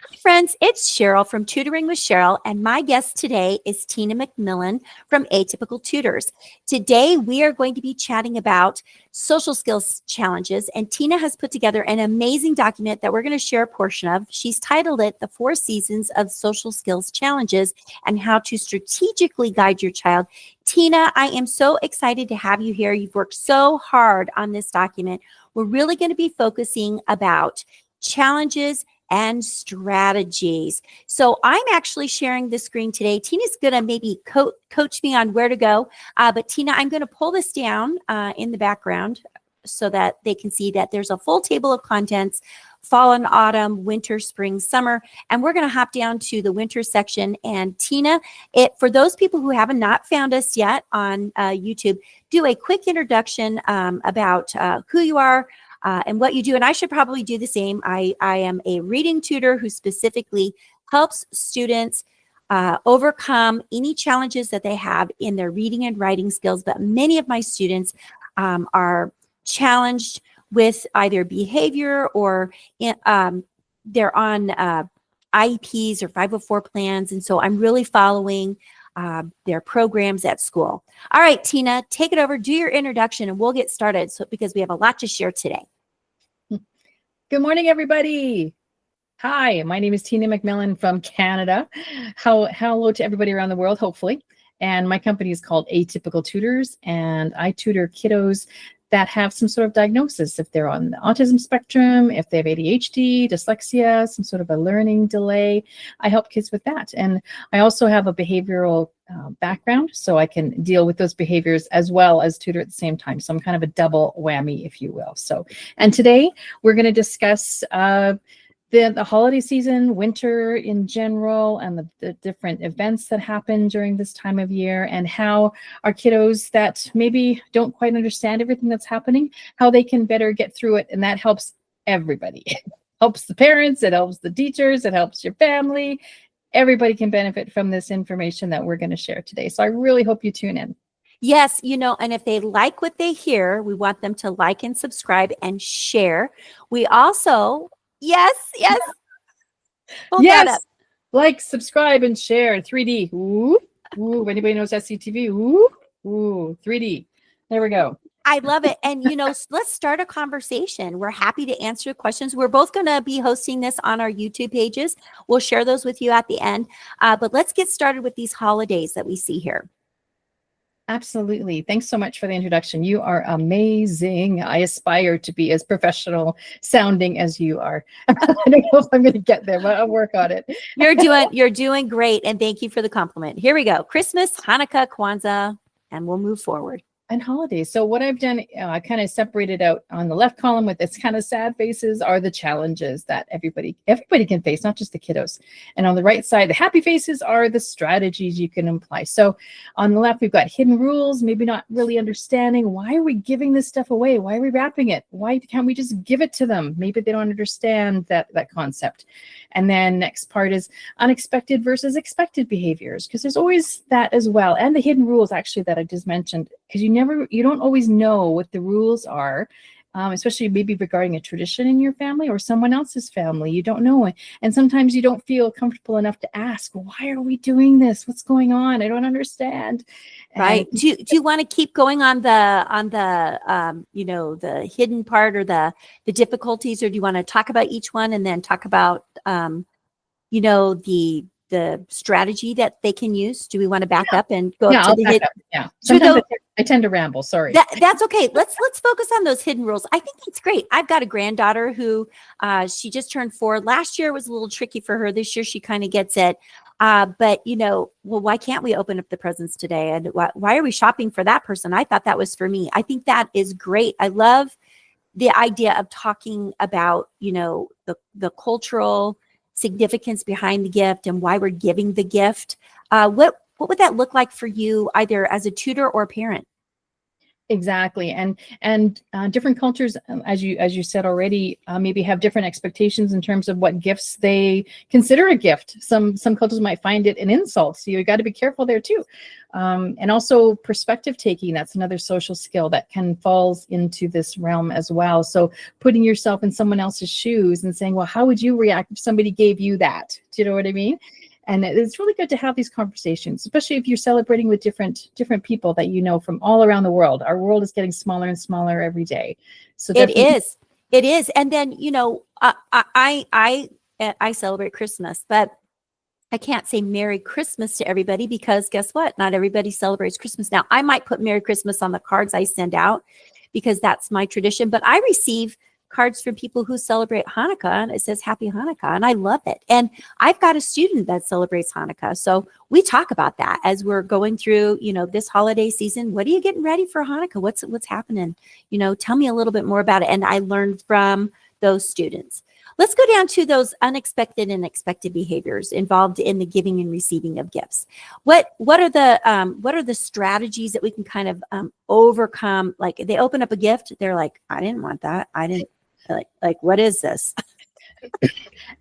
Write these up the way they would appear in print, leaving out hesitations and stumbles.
Hi, friends. It's Cheryl from Tutoring with Cheryl, and my guest today is Tina McMillan from Atypical Tutors. Today, we are going to be chatting about social skills challenges, and Tina has put together an amazing document that we're going to share a portion of. She's titled it The 4 Seasons of Social Skills Challenges and How to Strategically Guide Your Child. Tina, I am so excited to have you here. You've worked so hard on this document. We're really going to be focusing about challenges and strategies. So I'm actually sharing the screen today. Tina's going to maybe coach me on where to go. But Tina, I'm going to pull this down in the background so that they can see that there's a full table of contents: fall and autumn, winter, spring, summer. And we're going to hop down to the winter section. And Tina, for those people who have not found us yet on YouTube, do a quick introduction about who you are, and what you do. And I should probably do the same. I am a reading tutor who specifically helps students overcome any challenges that they have in their reading and writing skills. But many of my students are challenged with either behavior or they're on IEPs or 504 plans. And so I'm really following their programs at school. All right, Tina, take it over, do your introduction, and we'll get started because we have a lot to share today. Good morning, everybody. Hi, my name is Tina McMillan from Canada. Hello to everybody around the world, hopefully. And my company is called Atypical Tutors, and I tutor kiddos that have some sort of diagnosis. If they're on the autism spectrum, if they have ADHD, dyslexia, some sort of a learning delay, I help kids with that. And I also have a behavioral background, so I can deal with those behaviors as well as tutor at the same time. So I'm kind of a double whammy, if you will. And today we're going to discuss the holiday season, winter in general, and the different events that happen during this time of year, and how our kiddos that maybe don't quite understand everything that's happening, how they can better get through it. And that helps everybody. It helps the parents, it helps the teachers, it helps your family. Everybody can benefit from this information that we're going to share today. So I really hope you tune in. Yes, and if they like what they hear, we want them to like and subscribe and share. We also, yes. Hold that up. Like, subscribe, and share. 3D. Ooh. Anybody knows SCTV? Ooh. 3D. There we go. I love it. And, let's start a conversation. We're happy to answer questions. We're both going to be hosting this on our YouTube pages. We'll share those with you at the end. But let's get started with these holidays that we see here. Absolutely. Thanks so much for the introduction. You are amazing. I aspire to be as professional sounding as you are. I don't know if I'm going to get there, but I'll work on it. You're doing great. And thank you for the compliment. Here we go. Christmas, Hanukkah, Kwanzaa, and we'll move forward. And holidays. So what I've done, I kind of separated out on the left column with its kind of sad faces are the challenges that everybody can face, not just the kiddos. And on the right side, the happy faces are the strategies you can apply. So on the left, we've got hidden rules, maybe not really understanding why are we giving this stuff away? Why are we wrapping it? Why can't we just give it to them? Maybe they don't understand that concept. And then next part is unexpected versus expected behaviors, because there's always that as well. And the hidden rules actually that I just mentioned, because you don't always know what the rules are, especially maybe regarding a tradition in your family or someone else's family. You don't know it. And sometimes you don't feel comfortable enough to ask, why are we doing this? What's going on? I don't understand. Right. Do you want to keep going on the hidden part or the difficulties, or do you want to talk about each one and then talk about the strategy that they can use? Do we want to back up and go up to the hidden? Yeah. Sometimes I tend to ramble. Sorry. That's okay. Let's focus on those hidden rules. I think that's great. I've got a granddaughter who she just turned 4. Last year was a little tricky for her. This year she kind of gets it. But why can't we open up the presents today? And why are we shopping for that person? I thought that was for me. I think that is great. I love the idea of talking about, the cultural significance behind the gift and why we're giving the gift. What would that look like for you, either as a tutor or a parent? Exactly, and different cultures, as you said already, maybe have different expectations in terms of what gifts they consider a gift. Some cultures might find it an insult, so you got to be careful there too. And also perspective taking, that's another social skill that can falls into this realm as well. So putting yourself in someone else's shoes and saying, well, how would you react if somebody gave you that? Do you know what I mean? And it's really good to have these conversations, especially if you're celebrating with different people that you know from all around the world. Our world is getting smaller and smaller every day. So It definitely, is. It is. And then, I celebrate Christmas, but I can't say Merry Christmas to everybody because guess what? Not everybody celebrates Christmas. Now, I might put Merry Christmas on the cards I send out because that's my tradition, but I receive cards from people who celebrate Hanukkah and it says Happy Hanukkah, and I love it. And I've got a student that celebrates Hanukkah. So we talk about that as we're going through, this holiday season. What are you getting ready for Hanukkah? What's happening? Tell me a little bit more about it. And I learned from those students. Let's go down to those unexpected and expected behaviors involved in the giving and receiving of gifts. What are the strategies that we can kind of overcome? Like they open up a gift, they're like, I didn't want that. I didn't like what is this?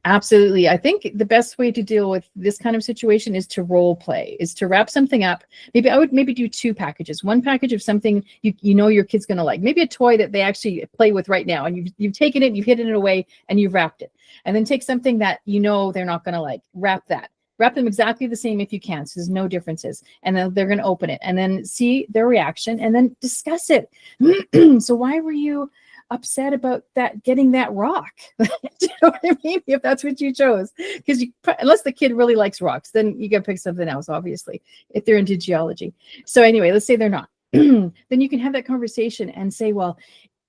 absolutely. I think the best way to deal with this kind of situation is to role play, is to wrap something up. Maybe I would do two packages. One package of something you know your kid's going to like, maybe a toy that they actually play with right now, and you've taken it, you've hidden it away, and you've wrapped it. And then take something that you know they're not going to like, wrap that. Wrap them exactly the same if you can, so there's no differences. And then they're going to open it and then see their reaction and then discuss it. So why were you upset about that, getting that rock? Do you know what I mean? If that's what you chose, because unless the kid really likes rocks, then you got to pick something else, obviously, if they're into geology. So anyway, let's say they're not. Then you can have that conversation and say, well,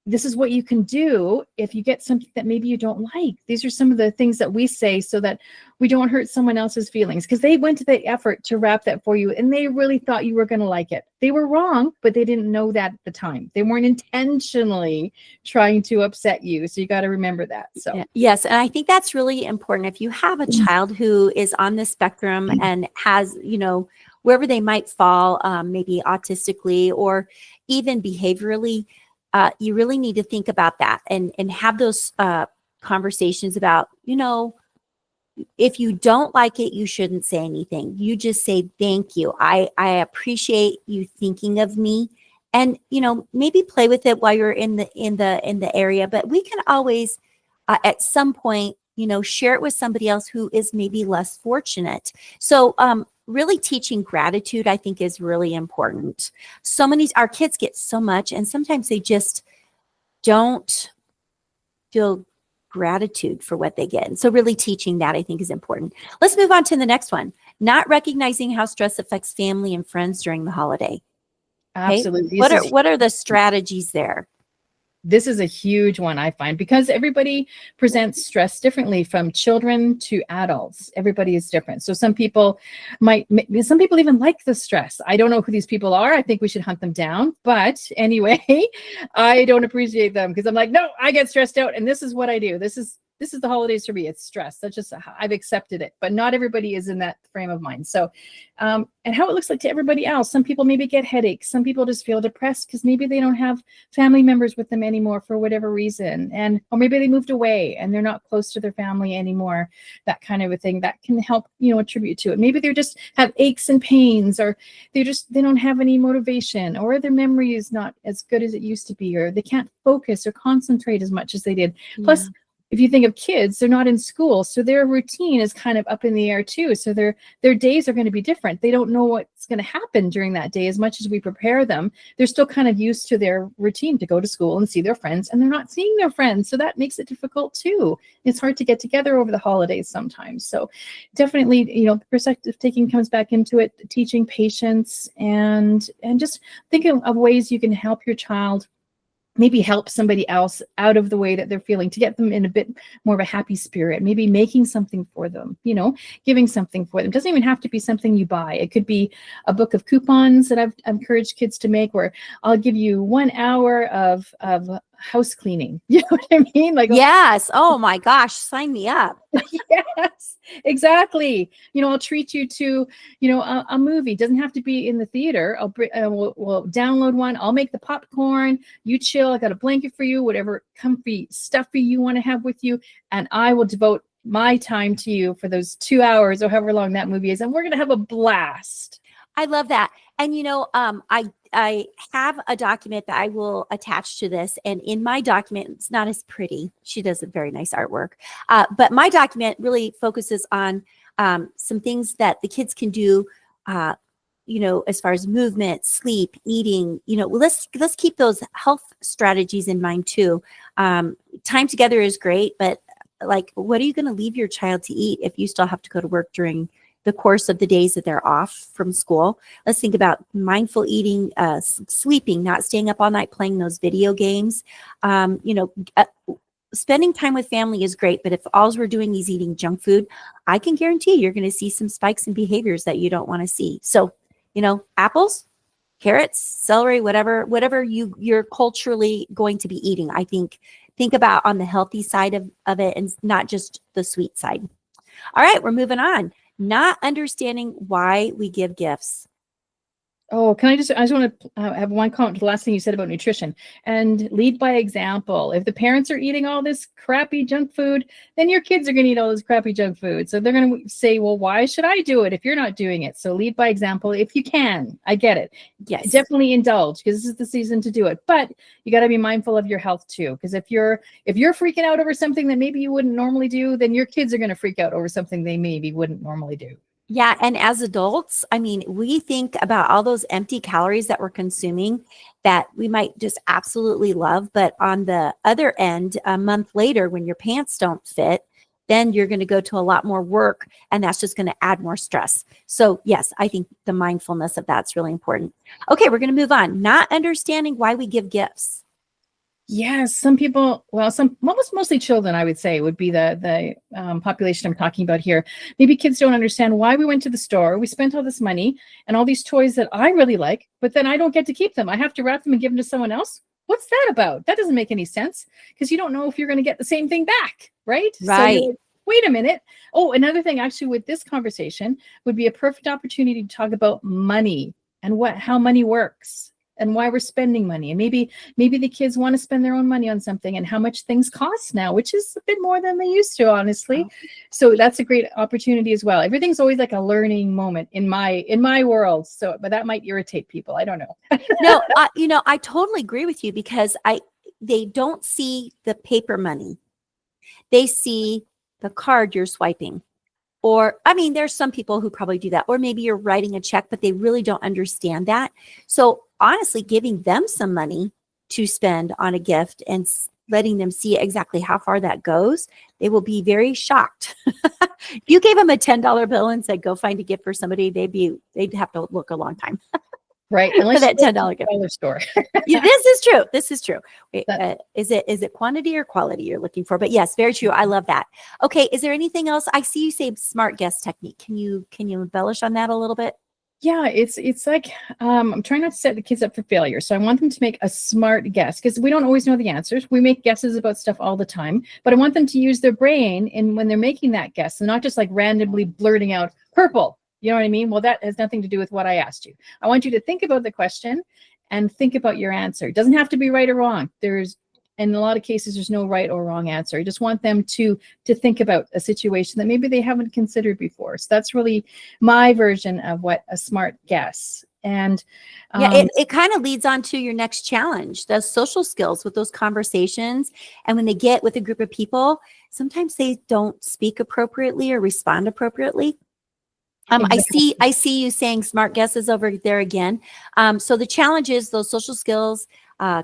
this is what you can do if you get something that maybe you don't like. These are some of the things that we say so that we don't hurt someone else's feelings, because they went to the effort to wrap that for you and they really thought you were going to like it. They were wrong, but they didn't know that at the time. They weren't intentionally trying to upset you. So you got to remember that. So yes, and I think that's really important. If you have a child who is on the spectrum and has, wherever they might fall, maybe autistically or even behaviorally, you really need to think about that and have those conversations about, if you don't like it, you shouldn't say anything. You just say, thank you. I appreciate you thinking of me. And, maybe play with it while you're in the area, but we can always, at some point, share it with somebody else who is maybe less fortunate. So, really teaching gratitude, I think, is really important. Our kids get so much, and sometimes they just don't feel gratitude for what they get. And so really teaching that, I think, is important. Let's move on to the next one. Not recognizing how stress affects family and friends during the holiday. Okay? absolutely. What are the strategies there? This is a huge one, I find, because everybody presents stress differently, from children to adults. Everybody is different. So some people even like the stress. I don't know who these people are. I think we should hunt them down. But anyway, I don't appreciate them, because I'm like, no, I get stressed out and this is what I do. This is the holidays for me. It's stress. That's just, I've accepted it, but not everybody is in that frame of mind. So, and how it looks like to everybody else. Some people maybe get headaches. Some people just feel depressed because maybe they don't have family members with them anymore for whatever reason. Or maybe they moved away and they're not close to their family anymore. That kind of a thing that can help, attribute to it. Maybe they just have aches and pains, or they don't have any motivation, or their memory is not as good as it used to be, or they can't focus or concentrate as much as they did. Yeah. Plus, if you think of kids, they're not in school, so their routine is kind of up in the air too. So their days are going to be different. They don't know what's going to happen during that day as much as we prepare them. They're still kind of used to their routine to go to school and see their friends, and they're not seeing their friends. So that makes it difficult too. It's hard to get together over the holidays sometimes. So definitely, perspective taking comes back into it, teaching patience, and just thinking of ways you can help your child, maybe help somebody else out of the way that they're feeling, to get them in a bit more of a happy spirit, maybe making something for them, giving something for them. It doesn't even have to be something you buy. It could be a book of coupons that I've encouraged kids to make, where I'll give you 1 hour of house cleaning. You know what I mean? Like, Yes. Oh my gosh, sign me up. yes, exactly. I'll treat you to, a movie. Doesn't have to be in the theater. We'll download one. I'll make the popcorn. You chill. I got a blanket for you, whatever comfy, stuffy you want to have with you. And I will devote my time to you for those 2 hours or however long that movie is. And we're going to have a blast. I love that. And I have a document that I will attach to this. And in my document, it's not as pretty. She does a very nice artwork. But my document really focuses on some things that the kids can do, as far as movement, sleep, eating. Let's keep those health strategies in mind too. Time together is great, but like, what are you going to leave your child to eat if you still have to go to work during the course of the days that they're off from school? Let's think about mindful eating, sleeping, not staying up all night playing those video games. Spending time with family is great, but if all we're doing is eating junk food, I can guarantee you're going to see some spikes in behaviors that you don't want to see. So, apples, carrots, celery, whatever you're culturally going to be eating, I think about on the healthy side of it and not just the sweet side. All right, we're moving on. Not understanding why we give gifts. Oh, I just want to have one comment to the last thing you said about nutrition and lead by example. If the parents are eating all this crappy junk food, then your kids are going to eat all this crappy junk food. So they're going to say, well, why should I do it if you're not doing it? So lead by example if you can. I get it. Yes. Definitely indulge because this is the season to do it. But you got to be mindful of your health too. Because if you're freaking out over something that maybe you wouldn't normally do, then your kids are going to freak out over something they maybe wouldn't normally do. Yeah. And as adults, we think about all those empty calories that we're consuming that we might just absolutely love. But on the other end, a month later, when your pants don't fit, then you're going to go to a lot more work and that's just going to add more stress. So yes, I think the mindfulness of that's really important. Okay, we're going to move on. Not understanding why we give gifts. Yes, some people, mostly children, I would say, would be the population I'm talking about here. Maybe kids don't understand why we went to the store. We spent all this money and all these toys that I really like, but then I don't get to keep them. I have to wrap them and give them to someone else. What's that about? That doesn't make any sense because you don't know if you're going to get the same thing back, right? Right. So wait a minute. Oh, another thing actually with this conversation would be a perfect opportunity to talk about money and how money works. And why we're spending money. And maybe the kids want to spend their own money on something and how much things cost now, which is a bit more than they used to, honestly. Oh. So that's a great opportunity as well. Everything's always like a learning moment in my world. So, but that might irritate people. I don't know. No, I totally agree with you because they don't see the paper money. They see the card you're swiping. Or, there's some people who probably do that. Or maybe you're writing a check, but they really don't understand that. So honestly, giving them some money to spend on a gift and letting them see exactly how far that goes, they will be very shocked. If you gave them a $10 bill and said, go find a gift for somebody, they'd have to look a long time. Right. Unless for that $10 gift. Store. Yeah, this is true. Wait, is it quantity or quality you're looking for? But yes, very true. I love that. Okay. Is there anything else? I see you say smart guess technique. Can you embellish on that a little bit? Yeah, it's like I'm trying not to set the kids up for failure. So I want them to make a smart guess because we don't always know the answers. We make guesses about stuff all the time, but I want them to use their brain when they're making that guess and not just like randomly blurting out purple. You know what I mean? Well, that has nothing to do with what I asked you. I want you to think about the question and think about your answer. It doesn't have to be right or wrong. In a lot of cases, there's no right or wrong answer. I just want them to think about a situation that maybe they haven't considered before. So that's really my version of what a smart guess. And it kind of leads on to your next challenge, those social skills with those conversations. And when they get with a group of people, sometimes they don't speak appropriately or respond appropriately. Exactly. I see you saying smart guesses over there again. So the challenge is those social skills,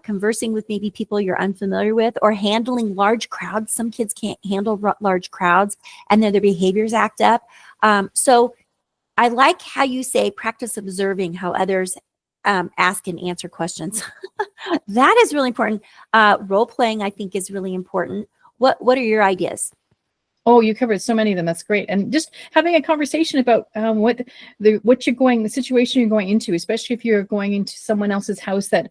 conversing with maybe people you're unfamiliar with, or handling large crowds. Some kids can't handle large crowds and then their behaviors act up. So I like how you say practice observing how others ask and answer questions. That is really important. Role playing, I think, is really important. What are your ideas? Oh, you covered so many of them. That's great. And just having a conversation about the situation you're going into, especially if you're going into someone else's house that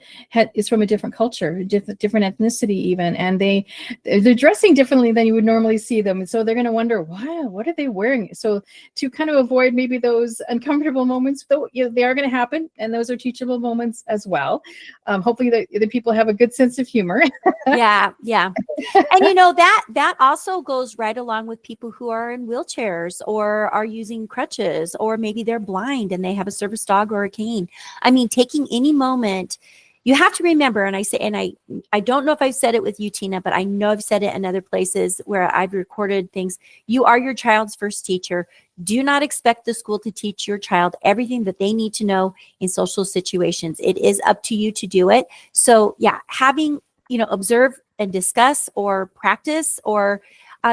is from a different culture, different ethnicity even, and they're dressing differently than you would normally see them. And so they're going to wonder, wow, what are they wearing? So to kind of avoid maybe those uncomfortable moments, though, they are going to happen, and those are teachable moments as well. Hopefully the people have a good sense of humor. Yeah, yeah. And that also goes right along with people who are in wheelchairs or are using crutches, or maybe they're blind and they have a service dog or a cane. I mean, taking any moment, you have to remember, and I don't know if I've said it with you, Tina, but I know I've said it in other places where I've recorded things. You are your child's first teacher. Do not expect the school to teach your child everything that they need to know in social situations. It is up to you to do it. So yeah, having, observe and discuss or practice, or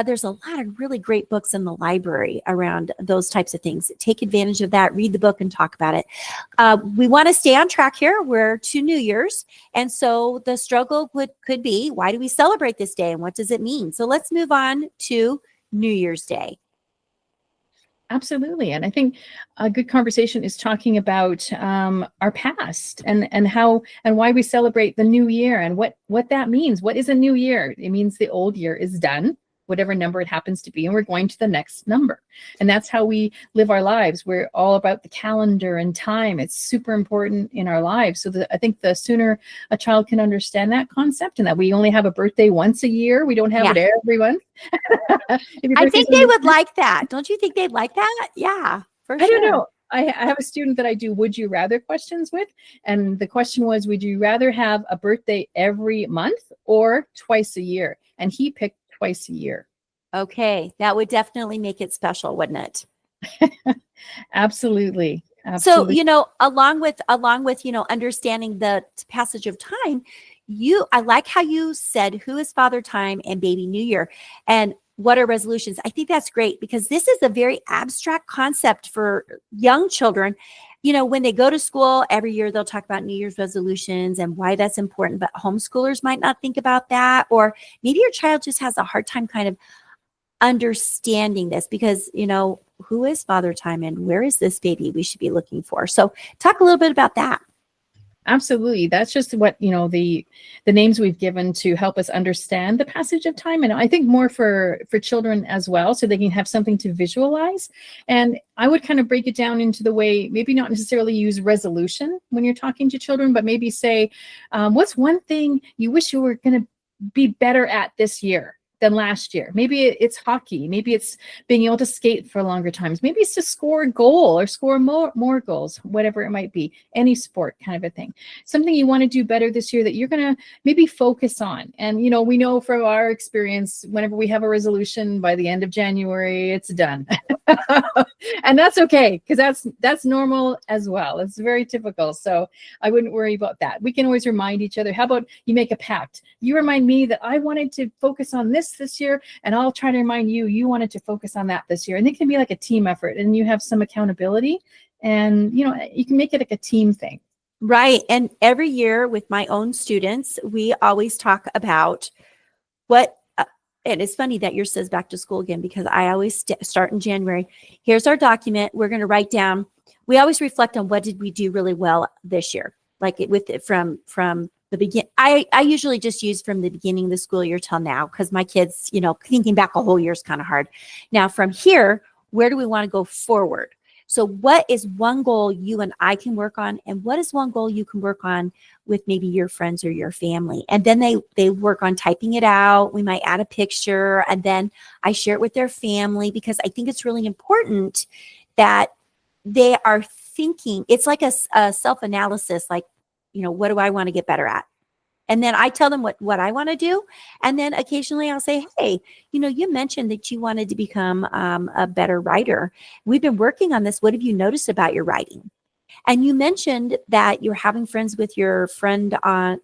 there's a lot of really great books in the library around those types of things. Take advantage of that, read the book and talk about it. We want to stay on track here. We're to New Year's. And so the struggle could be, why do we celebrate this day and what does it mean? So let's move on to New Year's Day. Absolutely. And I think a good conversation is talking about our past and how and why we celebrate the new year and what that means. What is a new year? It means the old year is done, whatever number it happens to be, and we're going to the next number. And that's how we live our lives. We're all about the calendar and time. It's super important in our lives. So I think the sooner a child can understand that concept, and that we only have a birthday once a year, we don't have it every month. I think they would like that. Don't you think they'd like that? Yeah, for sure. I don't know. I have a student that I do would you rather questions with. And the question was, would you rather have a birthday every month or twice a year? And he picked twice a year. Okay. That would definitely make it special, wouldn't it? Absolutely. So, along with, understanding the passage of time, I like how you said, who is Father Time and Baby New Year? And what are resolutions? I think that's great, because this is a very abstract concept for young children. When they go to school every year, they'll talk about New Year's resolutions and why that's important, but homeschoolers might not think about that. Or maybe your child just has a hard time kind of understanding this, because, who is Father Time and where is this baby we should be looking for? So talk a little bit about that. Absolutely. That's just what, the names we've given to help us understand the passage of time. And I think more for children as well, so they can have something to visualize. And I would kind of break it down into the way, maybe not necessarily use resolution when you're talking to children, but maybe say, what's one thing you wish you were going to be better at this year than last year? Maybe it's hockey. Maybe it's being able to skate for longer times. Maybe it's to score a goal or score more goals, whatever it might be, any sport kind of a thing. Something you want to do better this year that you're going to maybe focus on. And, we know from our experience, whenever we have a resolution by the end of January, it's done. And that's okay, because that's normal as well. It's very typical. So I wouldn't worry about that. We can always remind each other. How about you make a pact? You remind me that I wanted to focus on this year, and I'll try to remind you wanted to focus on that this year. And it can be like a team effort, and you have some accountability, and you can make it like a team thing. Right. And every year with my own students, we always talk about what, and it's funny that yours says back to school again, because I always start in January. Here's our document. We're going to write down, we always reflect on what did we do really well this year, like with it from the beginning. I usually just use from the beginning of the school year till now, because my kids, thinking back a whole year is kind of hard. Now from here, where do we want to go forward? So what is one goal you and I can work on? And what is one goal you can work on with maybe your friends or your family? And then they work on typing it out. We might add a picture, and then I share it with their family, because I think it's really important that they are thinking. It's like a self-analysis, like, what do I want to get better at? And then I tell them what I want to do. And then occasionally I'll say, hey, you mentioned that you wanted to become a better writer. We've been working on this. What have you noticed about your writing? And you mentioned that you're having friends with your friend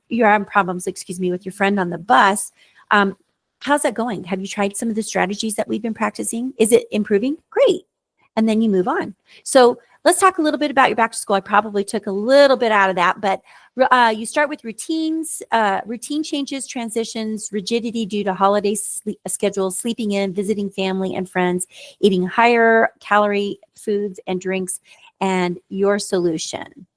you're having problems, with your friend on the bus. How's that going? Have you tried some of the strategies that we've been practicing? Is it improving? Great. And then you move on. So let's talk a little bit about your back to school. I probably took a little bit out of that, but you start with routines, routine changes, transitions, rigidity due to holiday schedules, sleeping in, visiting family and friends, eating higher calorie foods and drinks, and your solution.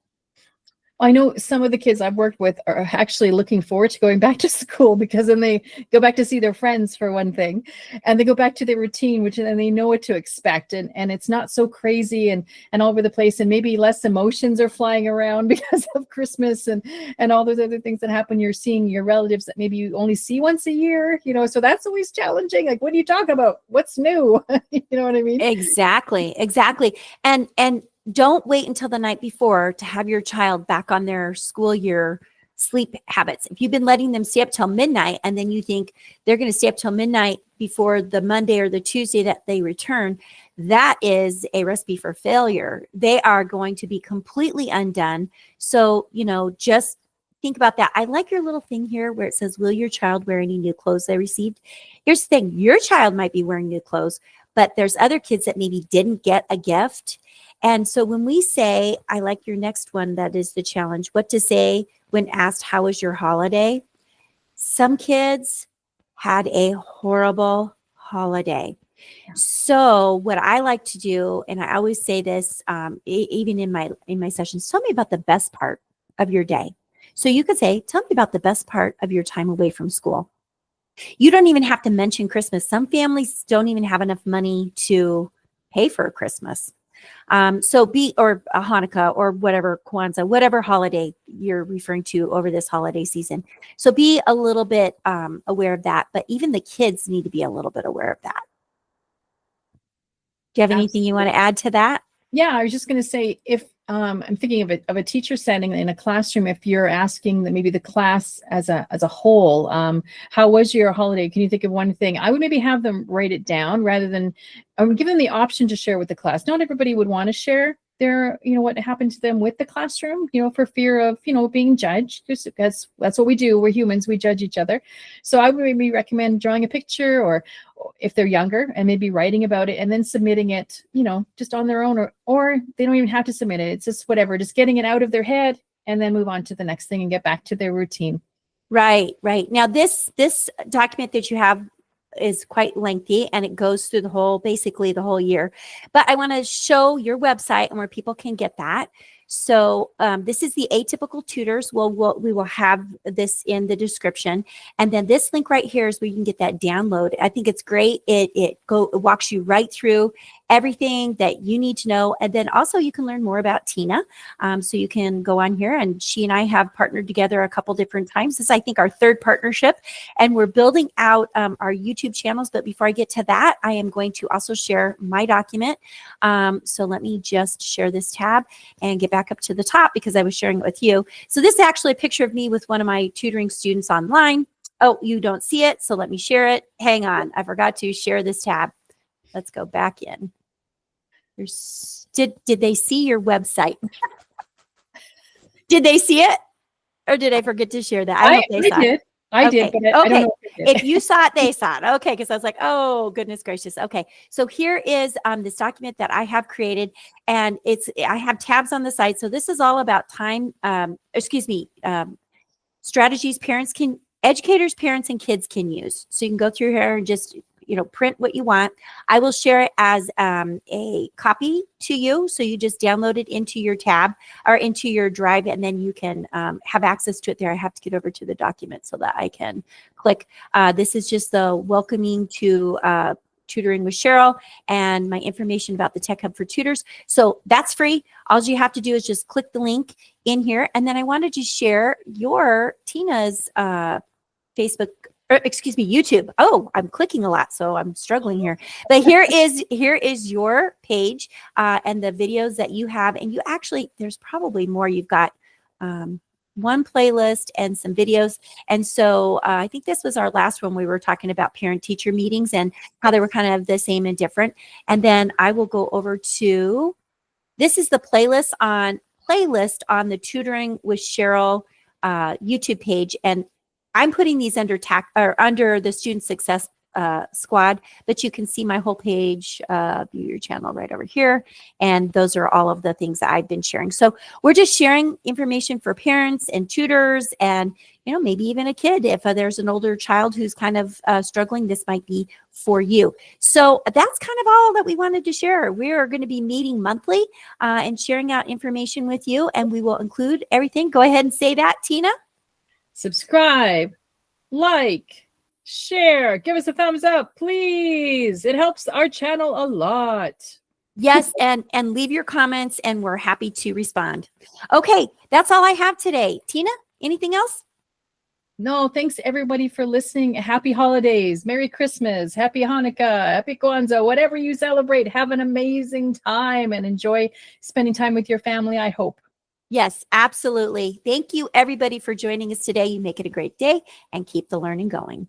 I know some of the kids I've worked with are actually looking forward to going back to school, because then they go back to see their friends for one thing, and they go back to their routine, which then they know what to expect, and it's not so crazy and all over the place, and maybe less emotions are flying around because of Christmas and all those other things that happen. You're seeing your relatives that maybe you only see once a year, so that's always challenging. Like, what are you talking about? What's new? You know what I mean? Exactly. And don't wait until the night before to have your child back on their school year sleep habits. If you've been letting them stay up till midnight and then you think they're going to stay up till midnight before the Monday or the Tuesday that they return, that is a recipe for failure. They are going to be completely undone. So, just think about that. I like your little thing here where it says, will your child wear any new clothes they received? Here's the thing. Your child might be wearing new clothes, but there's other kids that maybe didn't get a gift. And so when we say, I like your next one, that is the challenge, what to say when asked, how was your holiday? Some kids had a horrible holiday. So what I like to do, and I always say this, even in my sessions, tell me about the best part of your day. So you could say, tell me about the best part of your time away from school. You don't even have to mention Christmas. Some families don't even have enough money to pay for Christmas. Or a Hanukkah or whatever, Kwanzaa, whatever holiday you're referring to over this holiday season. So be a little bit aware of that, but even the kids need to be a little bit aware of that. Do you have anything you want to add to that? Yeah, I was just going to say, if I'm thinking of a teacher setting in a classroom, if you're asking that maybe the class as a whole, how was your holiday? Can you think of one thing? I would maybe have them write it down rather than I would give them the option to share with the class. Not everybody would want to share their, what happened to them with the classroom, for fear of, being judged. That's what we do. We're humans. We judge each other. So I would maybe recommend drawing a picture, or if they're younger, and maybe writing about it and then submitting it, just on their own, or they don't even have to submit it. It's just whatever, just getting it out of their head and then move on to the next thing and get back to their routine. Right. Now this document that you have is quite lengthy and it goes through basically the whole year, but I want to show your website and where people can get that. So this is the Atypical Tutors. We will have this in the description. And then this link right here is where you can get that download. I think it's great. It walks you right through everything that you need to know. And then also you can learn more about Tina. So you can go on here, and she and I have partnered together a couple different times. This is, I think, our third partnership, and we're building out our YouTube channels. But before I get to that, I am going to also share my document. So let me just share this tab and get back up to the top because I was sharing it with you. So this is actually a picture of me with one of my tutoring students online. Oh, you don't see it, so let me share it. Hang on, I forgot to share this tab. Let's go back in. Did they see your website? Did they see it? Or did I forget to share that? I don't know if they saw it. I did, but I don't know if you saw it, they saw it. Okay, because I was like, oh, goodness gracious. Okay, so here is this document that I have created, and I have tabs on the side. So this is all about strategies educators, parents, and kids can use. So you can go through here and just print what you want. I will share it as a copy to you. So you just download it into your tab or into your drive, and then you can have access to it there. I have to get over to the document so that I can click. This is just the welcoming to Tutoring with Cheryl and my information about the Tech Hub for Tutors. So that's free. All you have to do is just click the link in here. And then I wanted to share Tina's YouTube. Oh, I'm clicking a lot, so I'm struggling here. But here is your page and the videos that you have. And you actually, there's probably more. You've got one playlist and some videos. And so I think this was our last one. We were talking about parent-teacher meetings and how they were kind of the same and different. And then I will go over to, this is the playlist on the Tutoring with Cheryl YouTube page. And I'm putting these under the student success squad, but you can see my whole page, view your channel right over here. And those are all of the things that I've been sharing. So we're just sharing information for parents and tutors and, maybe even a kid. If there's an older child who's kind of struggling, this might be for you. So that's kind of all that we wanted to share. We are going to be meeting monthly and sharing out information with you, and we will include everything. Go ahead and say that, Tina. Subscribe, like, share, give us a thumbs up, please. It helps our channel a lot. Yes, and leave your comments, and we're happy to respond. Okay, that's all I have today. Tina, anything else? No, thanks everybody for listening. Happy holidays, Merry Christmas, Happy Hanukkah, Happy Kwanzaa, whatever you celebrate. Have an amazing time and enjoy spending time with your family, I hope. Yes, absolutely. Thank you, everybody, for joining us today. You make it a great day and keep the learning going.